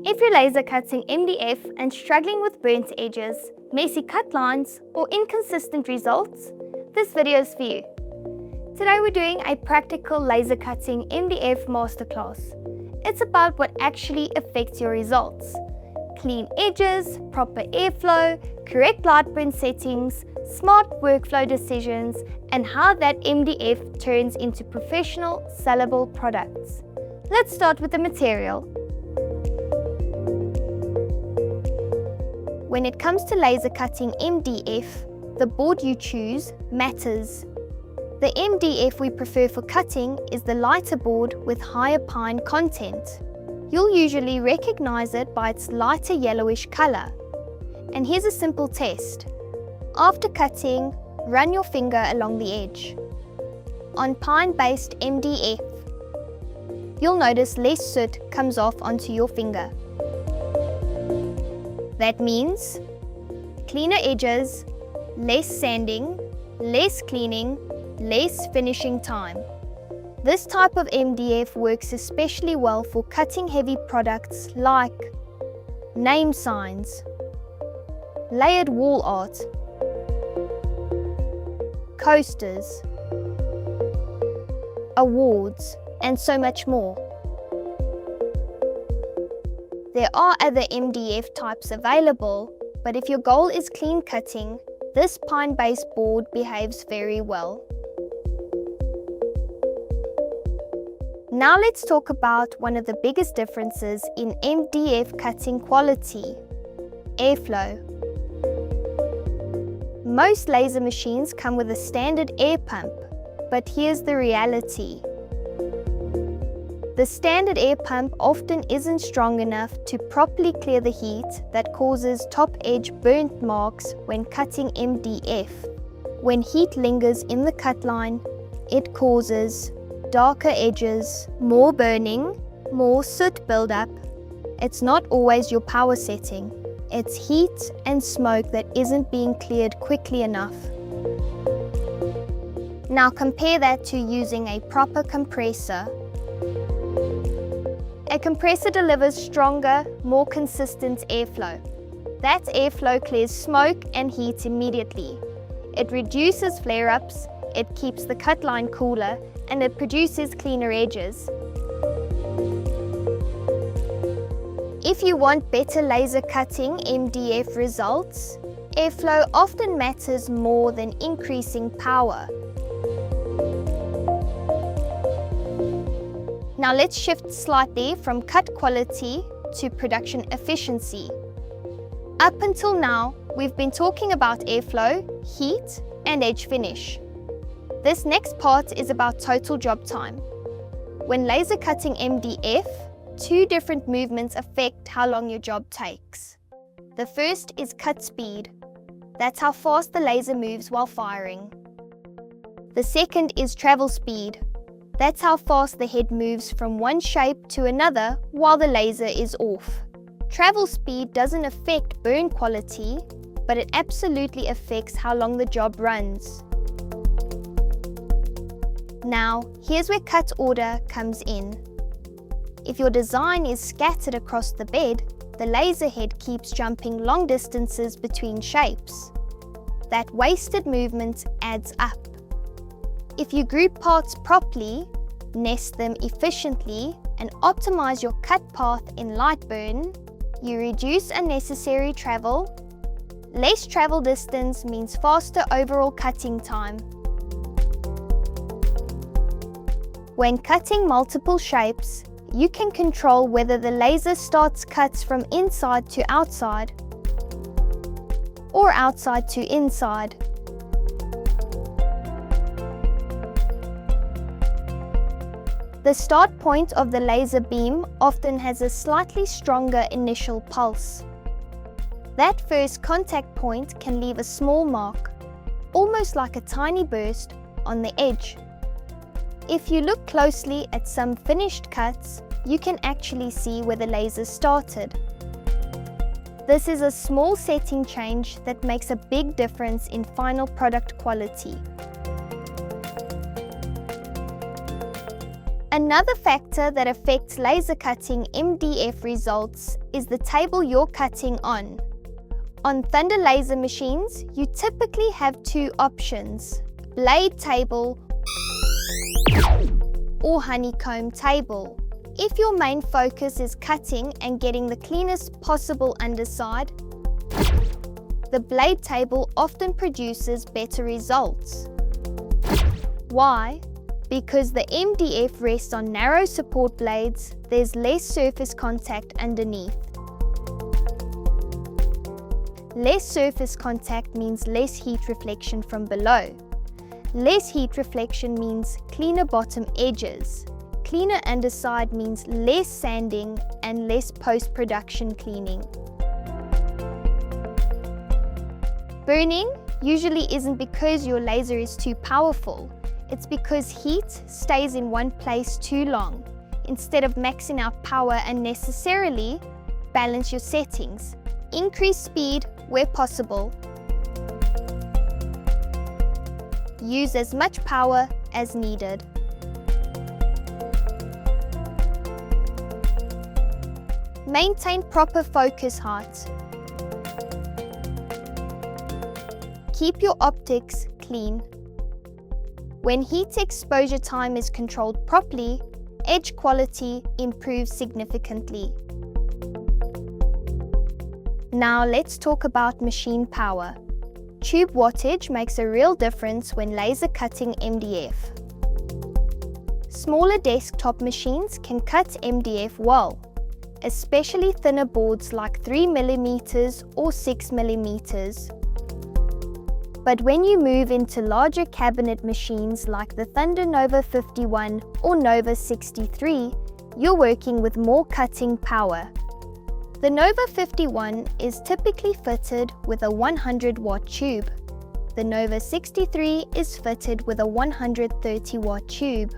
If you're laser cutting MDF and struggling with burnt edges, messy cut lines, or inconsistent results, this video is for you. Today we're doing a practical laser cutting MDF masterclass. It's about what actually affects your results. Clean edges, proper airflow, correct LightBurn settings, smart workflow decisions, and how that MDF turns into professional, sellable products. Let's start with the material. When it comes to laser cutting MDF, the board you choose matters. The MDF we prefer for cutting is the lighter board with higher pine content. You'll usually recognize it by its lighter yellowish color. And here's a simple test. After cutting, run your finger along the edge. On pine-based MDF, you'll notice less soot comes off onto your finger. That means cleaner edges, less sanding, less cleaning, less finishing time. This type of MDF works especially well for cutting heavy products like name signs, layered wall art, coasters, awards, and so much more. There are other MDF types available, but if your goal is clean cutting, this pine-based board behaves very well. Now let's talk about one of the biggest differences in MDF cutting quality: airflow. Most laser machines come with a standard air pump, but here's the reality. The standard air pump often isn't strong enough to properly clear the heat that causes top edge burnt marks when cutting MDF. When heat lingers in the cut line, it causes darker edges, more burning, more soot buildup. It's not always your power setting. It's heat and smoke that isn't being cleared quickly enough. Now compare that to using a proper compressor. A compressor delivers stronger, more consistent airflow. That airflow clears smoke and heat immediately. It reduces flare-ups, it keeps the cut line cooler, and it produces cleaner edges. If you want better laser cutting MDF results, airflow often matters more than increasing power. Now let's shift slightly from cut quality to production efficiency. Up until now, we've been talking about airflow, heat, and edge finish. This next part is about total job time. When laser cutting MDF, two different movements affect how long your job takes. The first is cut speed. That's how fast the laser moves while firing. The second is travel speed. That's how fast the head moves from one shape to another while the laser is off. Travel speed doesn't affect burn quality, but it absolutely affects how long the job runs. Now, here's where cut order comes in. If your design is scattered across the bed, the laser head keeps jumping long distances between shapes. That wasted movement adds up. If you group parts properly, nest them efficiently, and optimize your cut path in LightBurn, you reduce unnecessary travel. Less travel distance means faster overall cutting time. When cutting multiple shapes, you can control whether the laser starts cuts from inside to outside or outside to inside. The start point of the laser beam often has a slightly stronger initial pulse. That first contact point can leave a small mark, almost like a tiny burst, on the edge. If you look closely at some finished cuts, you can actually see where the laser started. This is a small setting change that makes a big difference in final product quality. Another factor that affects laser cutting MDF results is the table you're cutting on. On Thunder laser machines, you typically have two options: blade table or honeycomb table. If your main focus is cutting and getting the cleanest possible underside, the blade table often produces better results. Why? Because the MDF rests on narrow support blades, there's less surface contact underneath. Less surface contact means less heat reflection from below. Less heat reflection means cleaner bottom edges. Cleaner underside means less sanding and less post-production cleaning. Burning usually isn't because your laser is too powerful. It's because heat stays in one place too long. Instead of maxing out power unnecessarily, balance your settings. Increase speed where possible. Use as much power as needed. Maintain proper focus height. Keep your optics clean. When heat exposure time is controlled properly, edge quality improves significantly. Now let's talk about machine power. Tube wattage makes a real difference when laser cutting MDF. Smaller desktop machines can cut MDF well, especially thinner boards like 3mm or 6mm. But when you move into larger cabinet machines like the Thunder Nova 51 or Nova 63, you're working with more cutting power. The Nova 51 is typically fitted with a 100-watt tube. The Nova 63 is fitted with a 130-watt tube.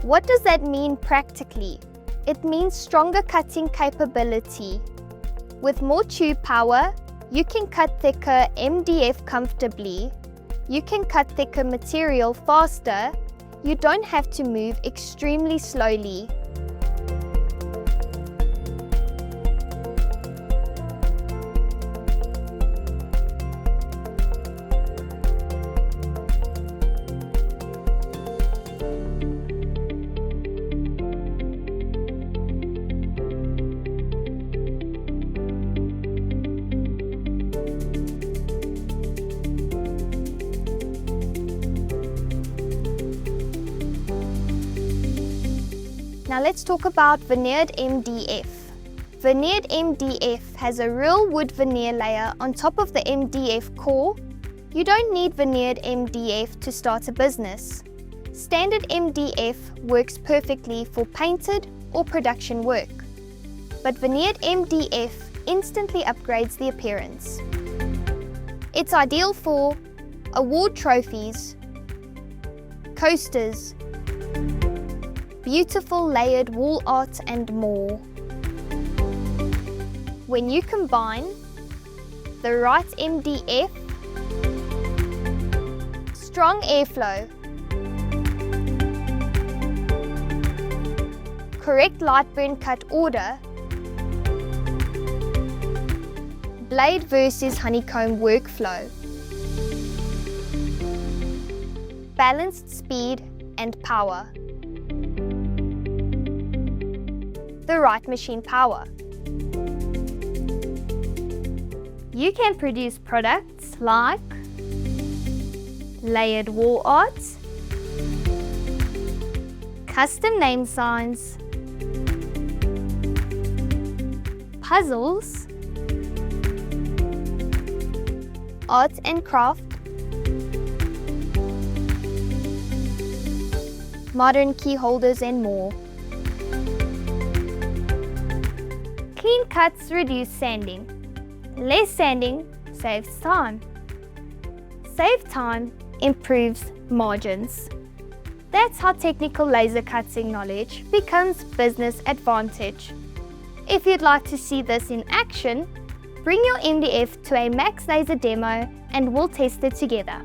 What does that mean practically? It means stronger cutting capability. With more tube power, you can cut thicker MDF comfortably. You can cut thicker material faster. You don't have to move extremely slowly. Now let's talk about Veneered MDF. Veneered MDF has a real wood veneer layer on top of the MDF core. You don't need Veneered MDF to start a business. Standard MDF works perfectly for painted or production work. But Veneered MDF instantly upgrades the appearance. It's ideal for award trophies, coasters, beautiful layered wall art and more. When you combine the right MDF, strong airflow, correct LightBurn cut order, blade versus honeycomb workflow, balanced speed and power, the right machine power. You can produce products like layered wall art, custom name signs, puzzles, art and craft, modern key holders and more. Clean cuts reduce sanding. Less sanding saves time. Save time improves margins. That's how technical laser cutting knowledge becomes business advantage. If you'd like to see this in action, bring your MDF to a Max Laser demo and we'll test it together.